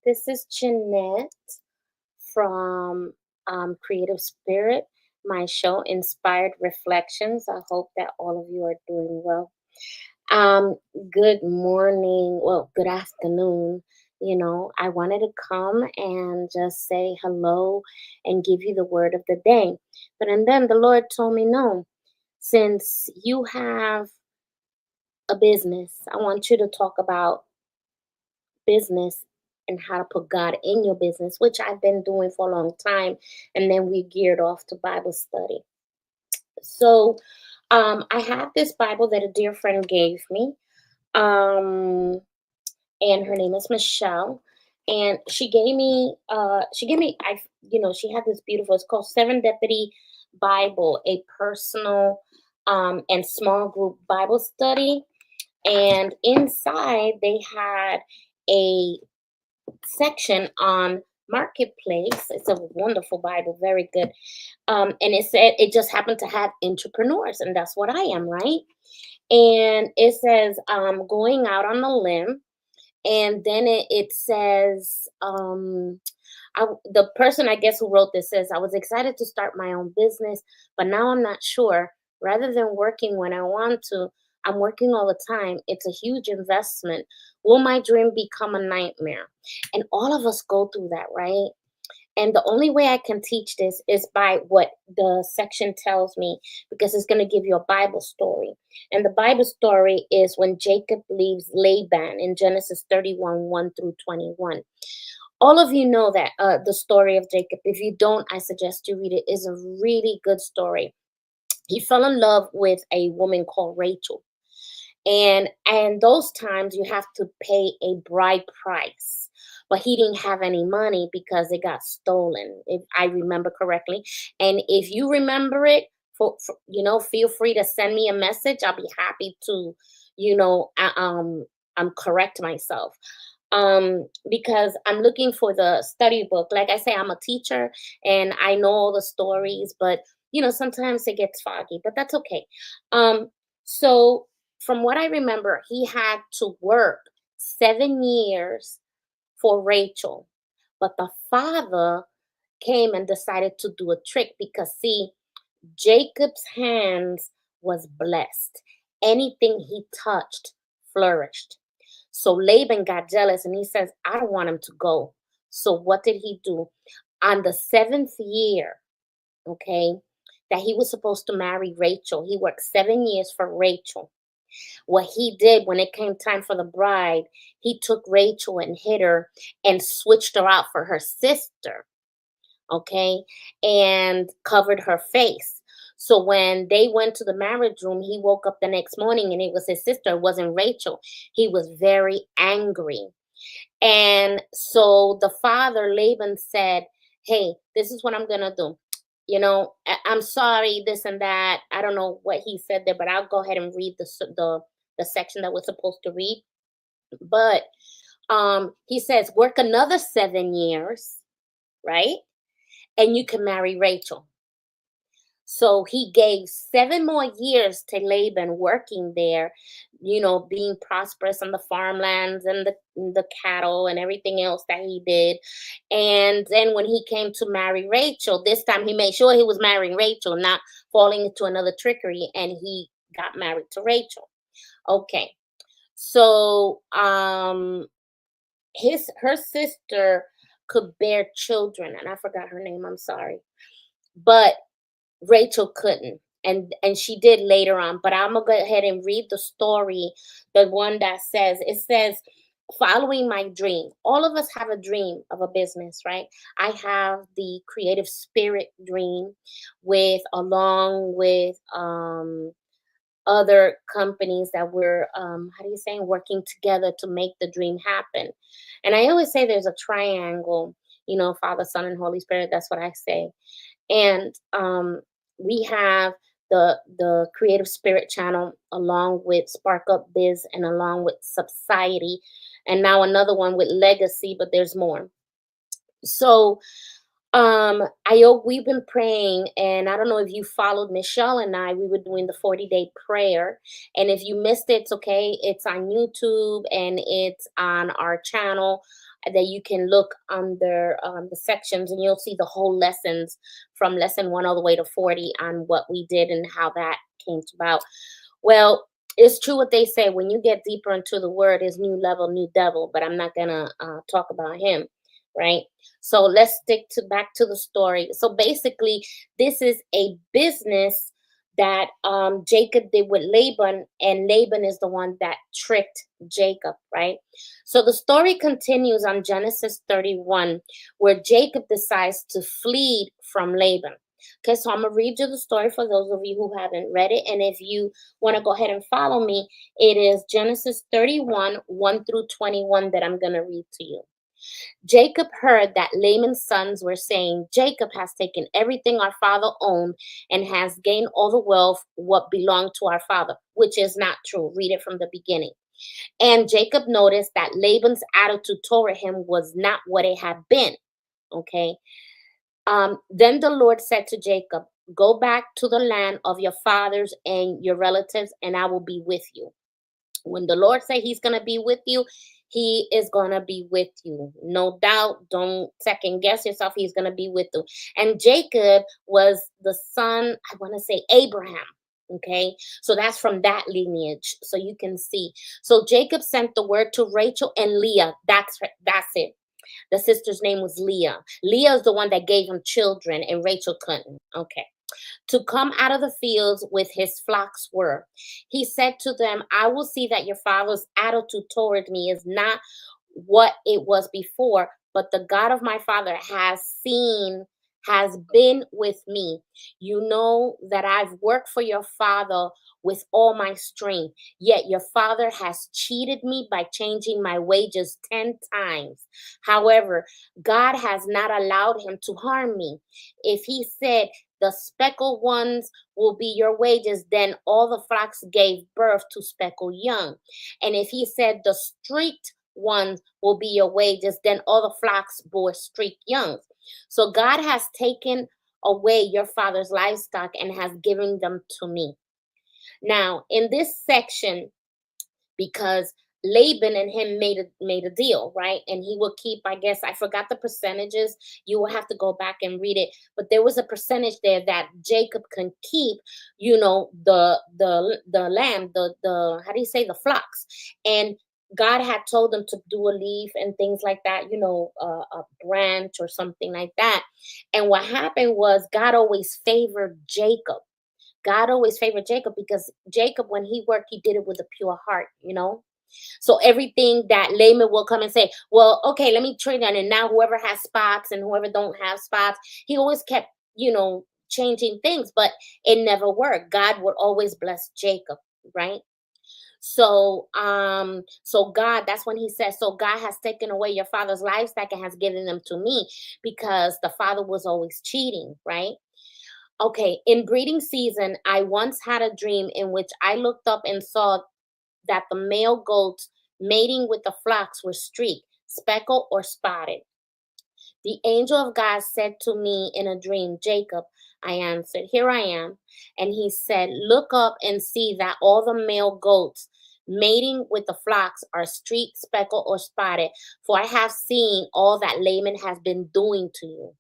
This is Jeanette from Creative Spirit, my show, Inspired Reflections. I hope that all of you are doing well. Um, Good morning, well, good afternoon. I wanted to come and just say hello and give you the word of the day. But and then the Lord told me, no, since you have a business, I want you to talk about business and how to put God in your business, which I've been doing for a long time. And then we geared off to Bible study. So I have this Bible that a dear friend gave me. Um, and her name is Michelle. And she had this beautiful, it's called Seven Deputy Bible, a personal and small group Bible study. And inside they had a section on marketplace. It's a wonderful Bible, very good. And it said it just happened to have entrepreneurs, and that's what I am, right? And it says going out on a limb, and then it says the person I guess who wrote this says I was excited to start my own business, but now I'm not sure. Rather than working when I want to, I'm working all the time. It's a huge investment. Will my dream become a nightmare? And all of us go through that, right? And the only way I can teach this is by what the section tells me, because it's going to give you a Bible story. And the Bible story is when Jacob leaves Laban in Genesis 31 1 through 21. All of you know that the story of Jacob. If you don't, I suggest you read it. It's a really good story. He fell in love with a woman called Rachel. And those times you have to pay a bride price, but he didn't have any money because it got stolen, if I remember correctly. And if you remember it, feel free to send me a message. I'll be happy to correct myself, because I'm looking for the study book. Like I say, I'm a teacher and I know all the stories, but sometimes it gets foggy, but that's okay. So from what I remember, he had to work 7 years for Rachel, but the father came and decided to do a trick, because see, Jacob's hands was blessed. Anything he touched flourished. So Laban got jealous and he says, I don't want him to go. So what did he do? On the seventh year, okay, that he was supposed to marry Rachel, he worked 7 years for Rachel. What he did when it came time for the bride, he took Rachel and hid her and switched her out for her sister, okay, and covered her face. So when they went to the marriage room, he woke up the next morning and it was his sister, it wasn't Rachel. He was very angry. And so the father, Laban, said, hey, this is what I'm going to do. I'm sorry, this and that. I don't know what he said there, but I'll go ahead and read the section that we're supposed to read. But he says, work another 7 years, right? And you can marry Rachel. So he gave 7 more years to Laban working there, being prosperous on the farmlands and the cattle and everything else that he did. And then when he came to marry Rachel, this time he made sure he was marrying Rachel, not falling into another trickery, and he got married to Rachel. Okay. So her sister could bear children, and I forgot her name, I'm sorry. But Rachel couldn't. And she did later on, but I'm gonna go ahead and read the story, the one that says, it says, following my dream. All of us have a dream of a business, right? I have the creative spirit dream, with along with other companies that we're how do you say, working together to make the dream happen. And I always say there's a triangle, Father, Son, and Holy Spirit. That's what I say. And we have the Creative Spirit channel, along with Spark Up Biz, and along with Society, and now another one with Legacy, but there's more. So we've been praying, and I don't know if you followed Michelle and I. We were doing the 40-day prayer, and if you missed it, it's okay. It's on YouTube and it's on our channel. that you can look under the sections, and you'll see the whole lessons from lesson 1 all the way to 40 on what we did and how that came about. Well, it's true what they say. When you get deeper into the word, is new level, new devil. But I'm not gonna talk about him, right? So let's stick to back to the story. So basically, this is a business that Jacob did with Laban, and Laban is the one that tricked Jacob, right? So the story continues on Genesis 31, where Jacob decides to flee from Laban. Okay, so I'm gonna read you the story for those of you who haven't read it. And if you want to go ahead and follow me, it is Genesis 31, 1 through 21 that I'm gonna read to you. Jacob heard that Laman's sons were saying, Jacob has taken everything our father owned and has gained all the wealth what belonged to our father, which is not true. Read it from the beginning. And Jacob noticed that Laban's attitude toward him was not what it had been. Okay. Then the Lord said to Jacob, go back to the land of your fathers and your relatives, and I will be with you. When the Lord say he's going to be with you, he is going to be with you. No doubt. Don't second guess yourself. He's going to be with you. And Jacob was the son, I want to say Abraham. Okay. So that's from that lineage. So you can see. So Jacob sent the word to Rachel and Leah. That's it. The sister's name was Leah. Leah is the one that gave him children, and Rachel couldn't. Okay. To come out of the fields with his flocks were. He said to them, I will see that your father's attitude toward me is not what it was before, but the God of my father has been with me. You know that I've worked for your father with all my strength, yet your father has cheated me by changing my wages 10 times. However, God has not allowed him to harm me. If he said, the speckled ones will be your wages, then all the flocks gave birth to speckled young. And if he said, the streaked ones will be your wages, then all the flocks bore streaked young. So God has taken away your father's livestock and has given them to me. Now, in this section, because Laban and him made a deal, right? And he will keep, I guess, I forgot the percentages. You will have to go back and read it. But there was a percentage there that Jacob can keep, the lamb, the how do you say, the flocks. And God had told them to do a leaf and things like that, a branch or something like that. And what happened was God always favored Jacob. God always favored Jacob because Jacob, when he worked, he did it with a pure heart. So everything that Laman will come and say, well, okay, let me trade that. And now whoever has spots and whoever don't have spots, he always kept, changing things, but it never worked. God would always bless Jacob, right? So God, that's when he says, so God has taken away your father's livestock and has given them to me, because the father was always cheating, right? Okay, in breeding season, I once had a dream in which I looked up and saw that the male goats mating with the flocks were streaked, speckled, or spotted. The angel of God said to me in a dream, Jacob, I answered, here I am. And he said, look up and see that all the male goats mating with the flocks are streaked, speckled, or spotted, for I have seen all that Laman has been doing to you.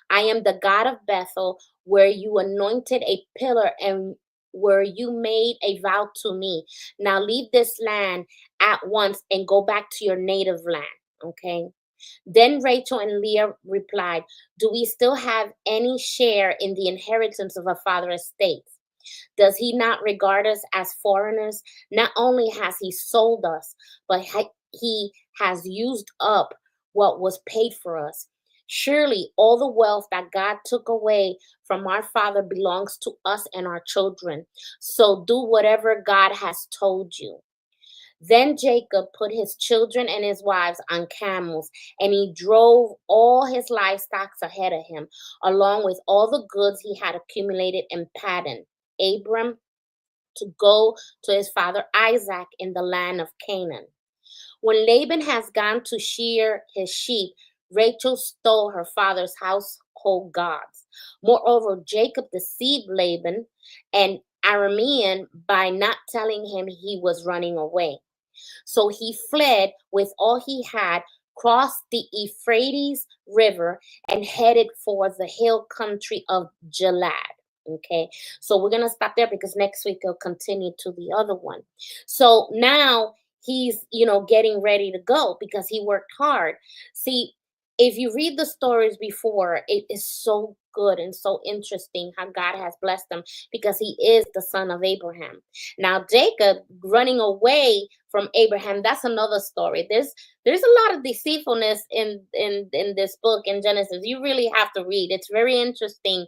I am the God of Bethel, where you anointed a pillar and where you made a vow to me. Now leave this land at once and go back to your native land. Okay. Then Rachel and Leah replied, do we still have any share in the inheritance of our father's estates? Does he not regard us as foreigners? Not only has he sold us, but he has used up what was paid for us. Surely all the wealth that God took away from our father belongs to us and our children. So do whatever God has told you. Then Jacob put his children and his wives on camels, and he drove all his livestock ahead of him, along with all the goods he had accumulated in Paddan, Abram, to go to his father Isaac in the land of Canaan. When Laban has gone to shear his sheep, Rachel stole her father's household gods. Moreover, Jacob deceived Laban, an Aramean, by not telling him he was running away. So he fled with all he had, crossed the Euphrates River and headed for the hill country of Gilead. Okay, so we're gonna stop there because next week he'll continue to the other one. So now he's, getting ready to go because he worked hard. See, if you read the stories before, it is so good and so interesting how God has blessed him because he is the son of Abraham. Now Jacob running away from Abraham, that's another story. There's a lot of deceitfulness in this book in Genesis. You really have to read. It's very interesting.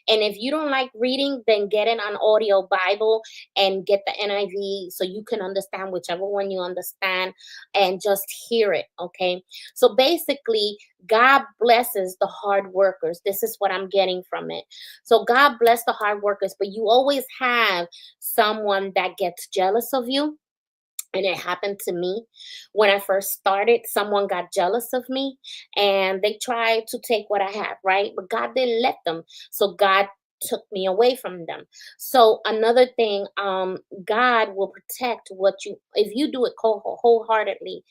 And if you don't like reading, then get it on audio Bible and get the NIV so you can understand whichever one you understand and just hear it. Okay. So basically, God blesses the hard workers. This is what I'm getting from it. So God bless the hard workers, but you always have someone that gets jealous of you. And it happened to me when I first started. Someone got jealous of me and they tried to take what I have, right? But God didn't let them. So God took me away from them. So another thing, God will protect what you, if you do it wholeheartedly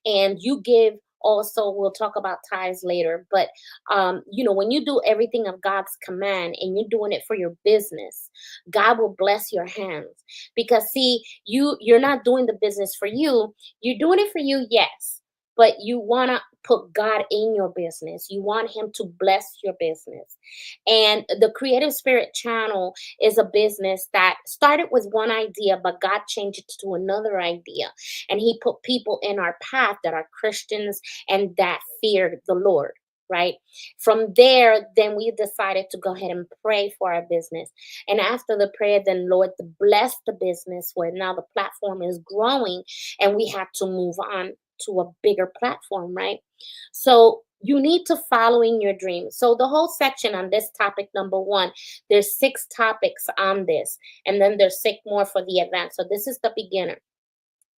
and you give. Also, we'll talk about tithes later, but when you do everything of God's command and you're doing it for your business, God will bless your hands. Because see, you're not doing the business for you, you're doing it for you, yes, but you want to put God in your business. You want him to bless your business. And the Creative Spirit channel is a business that started with one idea, but God changed it to another idea, and he put people in our path that are Christians and that feared the Lord, right? From there, then we decided to go ahead and pray for our business. And after the prayer, then Lord bless the business where now the platform is growing and we have to move on to a bigger platform, right? So you need to follow in your dreams. So the whole section on this topic, number one, there's 6 topics on this, and then there's 6 more for the advanced. So this is the beginner.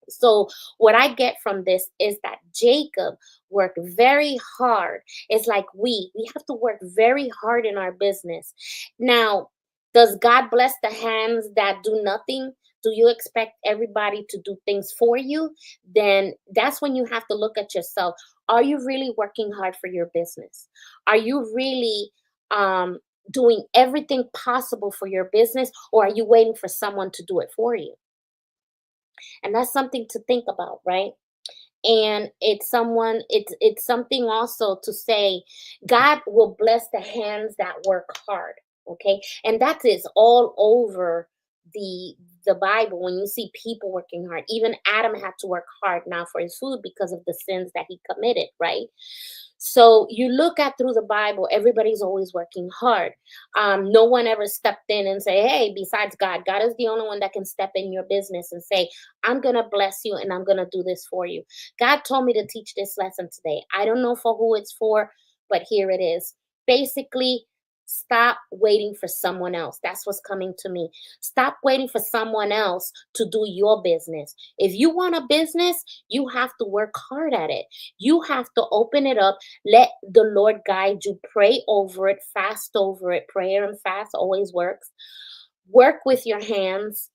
So what I get from this is that Jacob worked very hard. It's like we have to work very hard in our business. Now, does God bless the hands that do nothing? Do you expect everybody to do things for you? Then that's when you have to look at yourself. Are you really working hard for your business? Are you really doing everything possible for your business, or are you waiting for someone to do it for you? And that's something to think about, right? And it's something also to say God will bless the hands that work hard. Okay, and that is all over the the Bible. When you see people working hard, even Adam had to work hard now for his food because of the sins that he committed, right? So you look at through the Bible, everybody's always working hard. No one ever stepped in and say, hey, besides God, God is the only one that can step in your business and say, I'm going to bless you and I'm going to do this for you. God told me to teach this lesson today. I don't know for who it's for, but here it is. Basically, stop waiting for someone else. That's what's coming to me. Stop waiting for someone else to do your business. If you want a business, you have to work hard at it. You have to open it up. Let the Lord guide you. Pray over it, fast over it. Prayer and fast always works. Work with your hands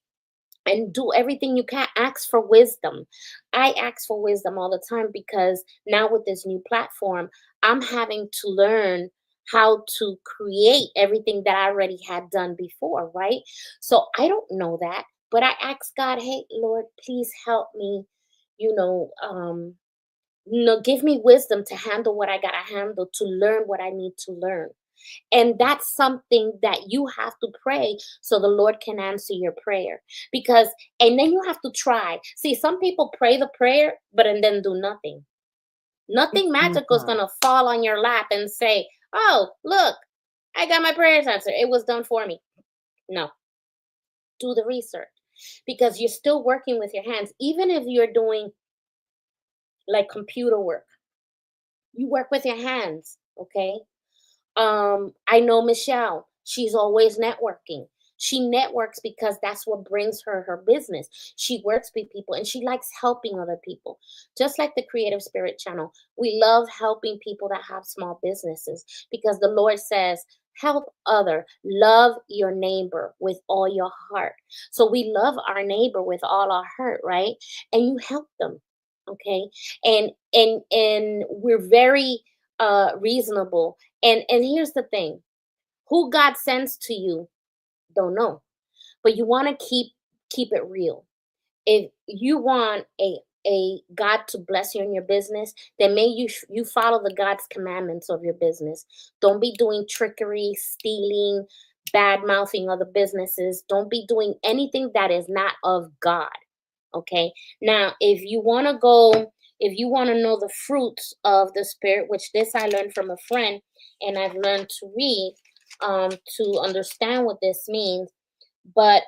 and do everything you can. Ask for wisdom. I ask for wisdom all the time because now with this new platform, I'm having to learn how to create everything that I already had done before, right? So I don't know that, but I ask God, hey, Lord, please help me, you know, um, give me wisdom to handle what I got to handle, to learn what I need to learn. And that's something that you have to pray so the Lord can answer your prayer. Because, and then you have to try. See, some people pray the prayer, but and then do nothing. Nothing magical is going Mhm. to fall on your lap and say, oh, look, I got my prayers answered. It was done for me. No, do the research because you're still working with your hands. Even if you're doing like computer work, you work with your hands, okay? I know Michelle. She's always networking. She networks because that's what brings her her business. She works with people and she likes helping other people. Just like the Creative Spirit channel, we love helping people that have small businesses because the Lord says, help other, love your neighbor with all your heart. So we love our neighbor with all our heart, right? And you help them. Okay, and we're very reasonable. And here's the thing: who God sends to you, don't know, but you want to keep it real. If you want a God to bless you in your business, then may you follow the God's commandments of your business. Don't be doing trickery, stealing, bad mouthing other businesses. Don't be doing anything that is not of God. Okay. Now, if you want to know the fruits of the spirit, which this I learned from a friend, and I've learned to read to understand what this means. But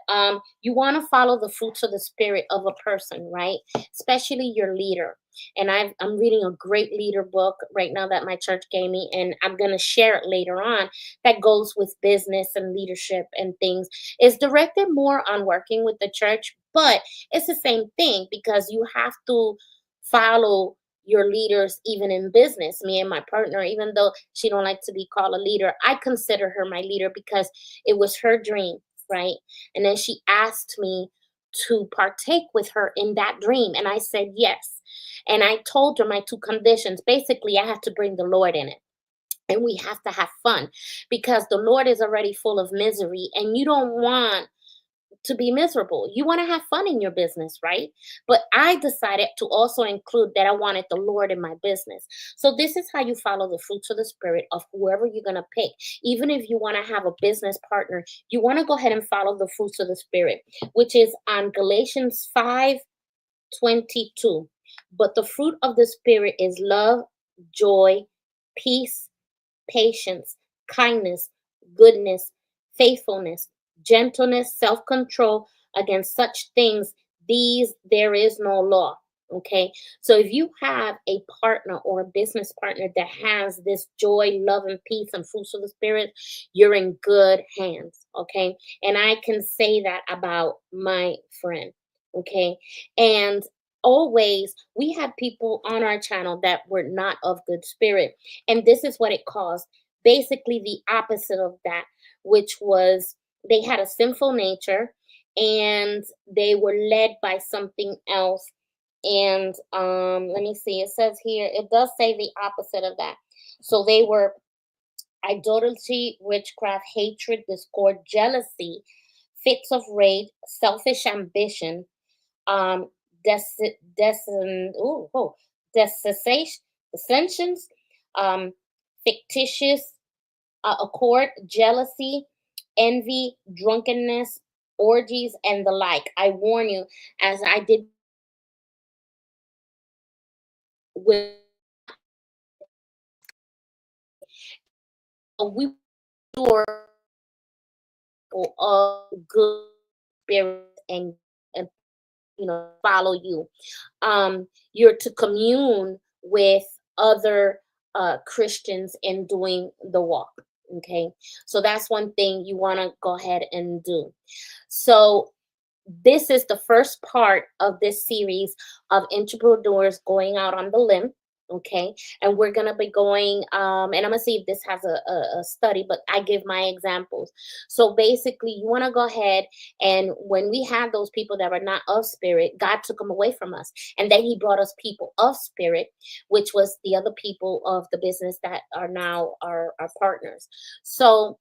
you want to follow the fruits of the spirit of a person, right? Especially your leader. And I'm reading a great leader book right now that my church gave me, and I'm going to share it later on, that goes with business and leadership and things. It's directed more on working with the church, but it's the same thing because you have to follow your leaders even in business. Me and my partner, even though she don't like to be called a leader, I consider her my leader because it was her dream, right? And then she asked me to partake with her in that dream. And I said yes. And I told her my two conditions. Basically, I have to bring the Lord in it. And we have to have fun because the Lord is already full of misery. And you don't want to be miserable. You want to have fun in your business, right? But I decided to also include that I wanted the Lord in my business. So this is how you follow the fruits of the spirit of whoever you're going to pick. Even if you want to have a business partner, you want to go ahead and follow the fruits of the spirit, which is on Galatians 5:22. But the fruit of the spirit is love, joy, peace, patience, kindness, goodness, faithfulness, gentleness, self control. Against such things, these there is no law. Okay. So if you have a partner or a business partner that has this joy, love, and peace and fruits of the spirit, you're in good hands. Okay. And I can say that about my friend. Okay. And always we had people on our channel that were not of good spirit, and this is what it caused. Basically, the opposite of that, which was they had a sinful nature and they were led by something else. And let me see, it says here, it does say the opposite of that. So they were idolatry, witchcraft, hatred, discord, jealousy, fits of rage, selfish ambition, um, des- des- ooh, oh, dissensions, um, fictitious accord, jealousy, envy, drunkenness, orgies, and the like. I warn you, as I did with we were of good spirit and follow you. You're to commune with other Christians in doing the walk. Okay, so that's one thing you want to go ahead and do. So this is the first part of this series of entrepreneurs going out on the limb. Okay, and we're gonna be going and I'm gonna see if this has a study, but I give my examples. So basically you want to go ahead, and when we had those people that were not of spirit, God took them away from us, and then he brought us people of spirit, which was the other people of the business that are now our partners. So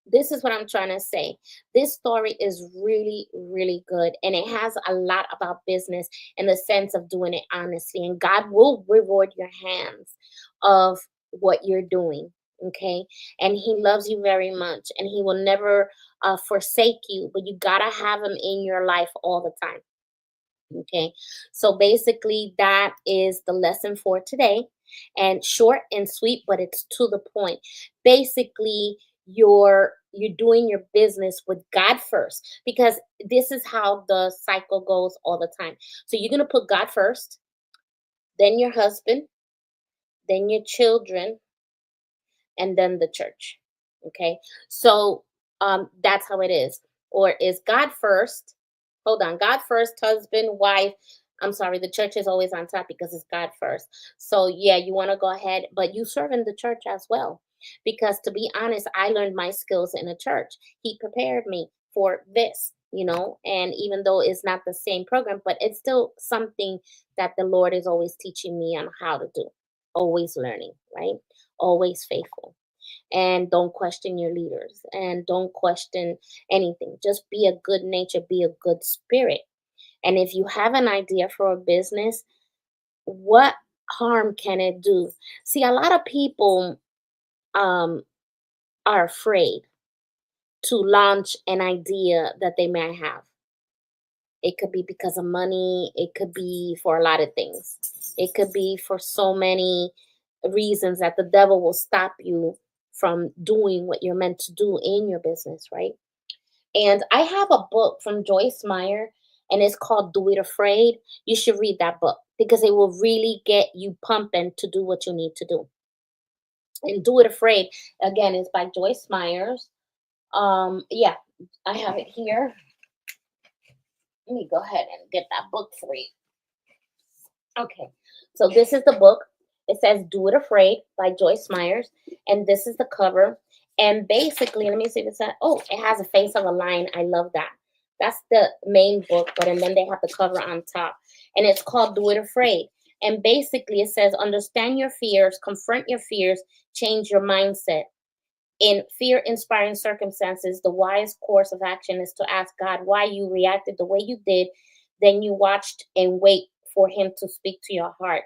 this is what I'm trying to say. This story is really, really good. And it has a lot about business in the sense of doing it honestly. And God will reward your hands of what you're doing. Okay. And He loves you very much. And He will never forsake you. But you got to have Him in your life all the time. Okay, so basically, that is the lesson for today, and short and sweet, but it's to the point. Basically, you're doing your business with God first, because this is how the cycle goes all the time. So you're gonna put God first, then your husband, then your children, and then the church. Okay. So that's how it is. Or is God first? Hold on. God first, husband, wife. I'm sorry, the church is always on top because it's God first. So yeah, you want to go ahead, but you serve in the church as well. Because to be honest, I learned my skills in a church. He prepared me for this. and even though it's not the same program, but it's still something that the Lord is always teaching me on how to do. Always learning, right? Always faithful. And don't question your leaders and don't question anything. Just be a good nature, be a good spirit. And if you have an idea for a business, what harm can it do? See, a lot of people um, are afraid to launch an idea that they may have. It could be because of money, it could be for a lot of things. It could be for so many reasons that the devil will stop you from doing what you're meant to do in your business, right? And I have a book from Joyce Meyer, and it's called Do It Afraid. You should read that book because it will really get you pumping to do what you need to do. And Do It Afraid, again, is by Joyce Myers. Yeah, I have it here. Let me go ahead and get that book for you. Okay, so this is the book. It says Do It Afraid by Joyce Myers, and this is the cover. And basically, let me see if it's oh, it has a face of a lion. I love that. That's the main book, but and then they have the cover on top, and it's called Do It Afraid. And basically, it says understand your fears, confront your fears, change your mindset. In fear inspiring circumstances, the wise course of action is to ask God why you reacted the way you did. Then you watched and wait for Him to speak to your heart.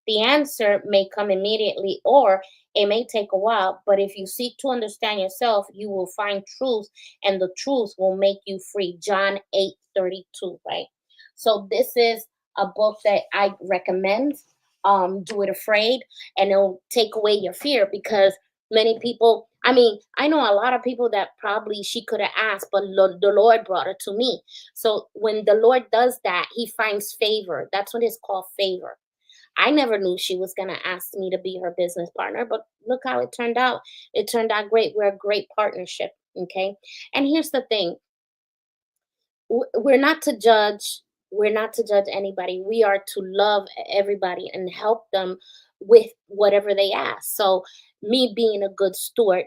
The answer may come immediately or it may take a while, but if you seek to understand yourself, you will find truth and the truth will make you free. John 8:32, right? So, this is a book that I recommend. Do It Afraid, and it'll take away your fear because many people, I mean, I know a lot of people that probably she could have asked, but the Lord brought her to me. So when the Lord does that, He finds favor. That's what it's called, favor. I never knew she was going to ask me to be her business partner, but look how it turned out. It turned out great. We're a great partnership. Okay. And here's the thing, we're not to judge, we're not to judge anybody. We are to love everybody and help them with whatever they ask. So me being a good steward,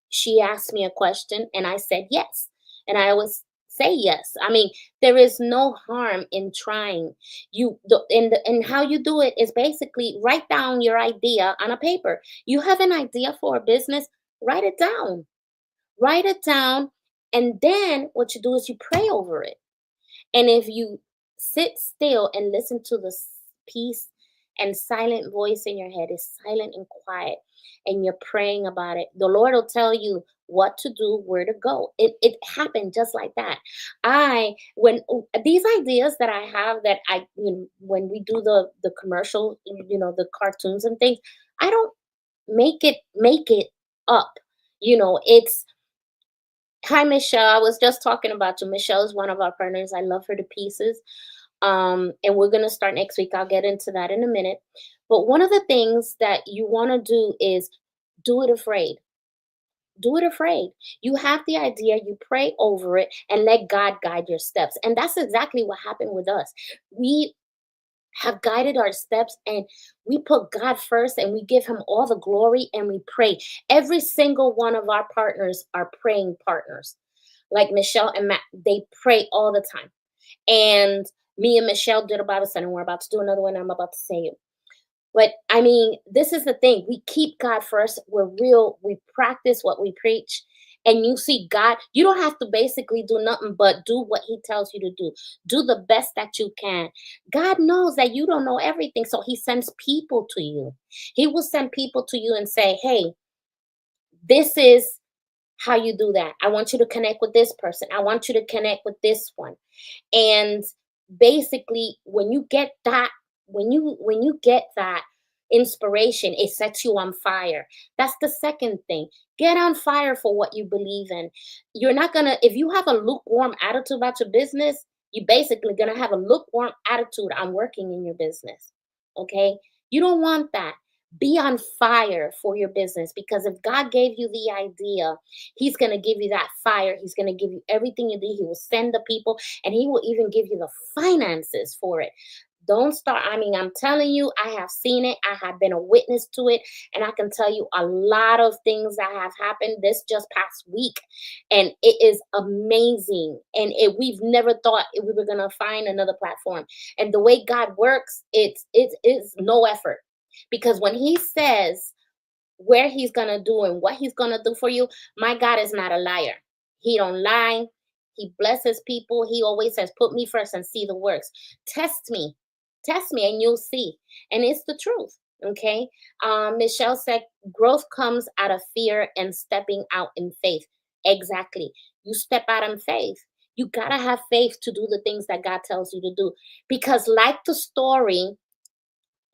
she asked me a question and I said yes, and I always say yes. I mean, there is no harm in trying. And how you do it is basically write down your idea on a paper. You have an idea for a business, write it down, write it down, and then what you do is you pray over it. And if you sit still and listen to the peace and silent voice in your head, is silent and quiet, and you're praying about it, the Lord will tell you what to do, where to go. It happened just like that. When these ideas that I have that when we do the commercial, the cartoons and things, I don't make it up. It's Hi, Michelle. I was just talking about you. Michelle is one of our partners. I love her to pieces. And we're going to start next week. I'll get into that in a minute. But one of the things that you want to do is do it afraid. Do it afraid. You have the idea, you pray over it, and let God guide your steps. And that's exactly what happened with us. We have guided our steps and we put God first and we give Him all the glory and we pray. Every single one of our partners are praying partners. Like Michelle and Matt, they pray all the time. And me and Michelle did a Bible study, and we're about to do another one. I'm about to say it. But I mean, this is the thing. We keep God first. We're real. We practice what we preach. And you see God, you don't have to basically do nothing but do what He tells you to do. Do the best that you can. God knows that you don't know everything. So He sends people to you. He will send people to you and say, hey, this is how you do that. I want you to connect with this person. I want you to connect with this one. And basically, when you get that inspiration, it sets you on fire. That's the second thing. Get on fire for what you believe in. You're not gonna, if you have a lukewarm attitude about your business, you basically gonna have a lukewarm attitude on working in your business. Okay? You don't want that. Be on fire for your business, because if God gave you the idea, He's going to give you that fire. He's going to give you everything you need. He will send the people, and He will even give you the finances for it. Don't start. I mean, I'm telling you, I have seen it. I have been a witness to it. And I can tell you a lot of things that have happened this just past week. And it is amazing. And we've never thought we were going to find another platform. And the way God works, it's no effort. Because when he says where he's going to do and what he's going to do for you, my God is not a liar. He don't lie. He blesses people. He always says, put me first and see the works. Test me. Test me and you'll see. And it's the truth. Okay. Michelle said, growth comes out of fear and stepping out in faith. Exactly. You step out in faith. You got to have faith to do the things that God tells you to do. Because, like the story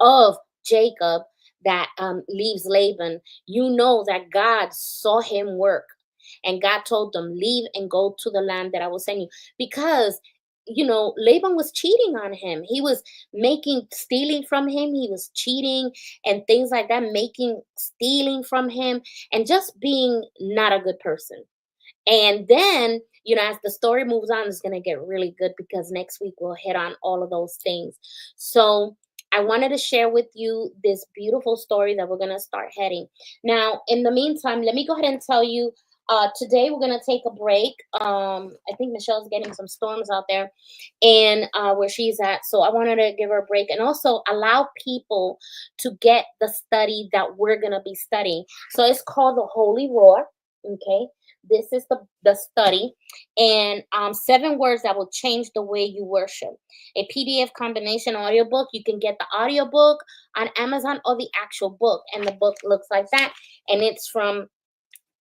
of Jacob that leaves Laban, you know that God saw him work. And God told them, leave and go to the land that I will send you. Because, Laban was cheating on him. He was stealing from him. He was cheating and things like that, stealing from him, and just being not a good person. And then, as the story moves on, it's going to get really good because next week we'll hit on all of those things. So I wanted to share with you this beautiful story that we're going to start heading. Now, in the meantime, let me go ahead and tell you today we're going to take a break. I think Michelle's getting some storms out there and where she's at. So I wanted to give her a break and also allow people to get the study that we're going to be studying. So it's called The Holy Roar. Okay. This is the study, and 7 words that will change the way you worship. A PDF combination audiobook. You can get the audiobook on Amazon or the actual book, and the book looks like that. And it's from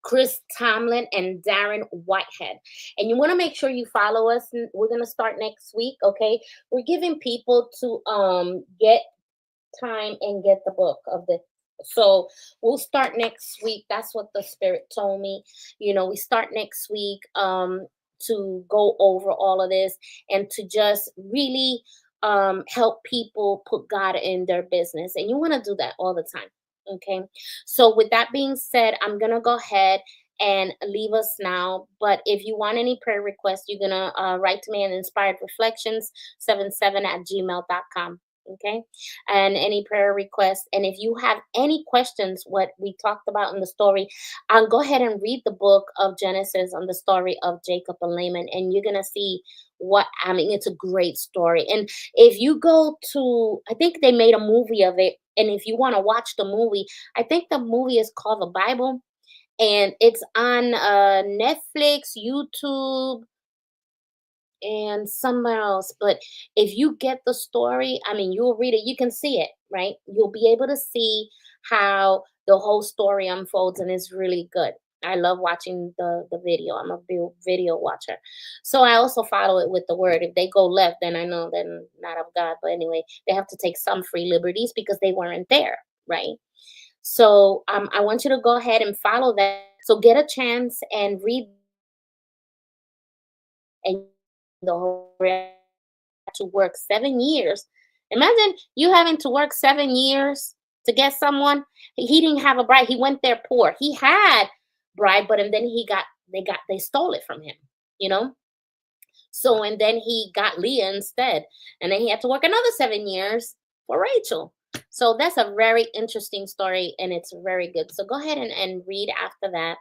Chris Tomlin and Darren Whitehead. And you want to make sure you follow us. We're gonna start next week. Okay, we're giving people to get time and get the book of the so we'll start next week. That's what the spirit told me. We start next week to go over all of this and to just really help people put God in their business. And you want to do that all the time. Okay. So with that being said, I'm gonna go ahead and leave us now. But if you want any prayer requests, you're gonna write to me at inspired reflections 77 at gmail.com. Okay, and any prayer requests, and if you have any questions what we talked about in the story, I'll go ahead and read the book of Genesis on the story of Jacob and Laban, and you're gonna see what I mean. It's a great story. And if you go to, I think they made a movie of it, and if you want to watch the movie, I think the movie is called The Bible, and it's on Netflix, YouTube, and somewhere else. But if you get the story, I mean, you'll read it, you can see it, right? You'll be able to see how the whole story unfolds, and it's really good. I love watching the video. I'm a big video watcher. So I also follow it with the word. If they go left, then I know they're not of God. But anyway, they have to take some free liberties because they weren't there, right? So I want you to go ahead and follow that. So get a chance and read and the whole to work 7 years. Imagine you having to work 7 years to get someone. He didn't have a bride. He went there poor. He had bride, but and then they stole it from him, you know? So and then he got Leah instead. And then he had to work another 7 years for Rachel. So that's a very interesting story and it's very good. So go ahead and read after that.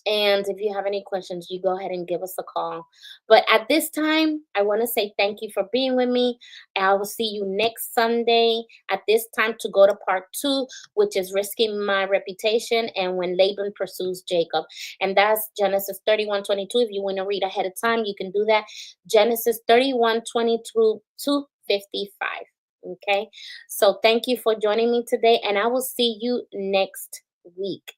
And if you have any questions, you go ahead and give us a call. But at this time, I want to say thank you for being with me. I will see you next Sunday at this time to go to part 2, which is risking my reputation and when Laban pursues Jacob. And that's Genesis 31:22. If you want to read ahead of time, you can do that. Genesis 31:20 through 2:55. Okay. So thank you for joining me today, and I will see you next week.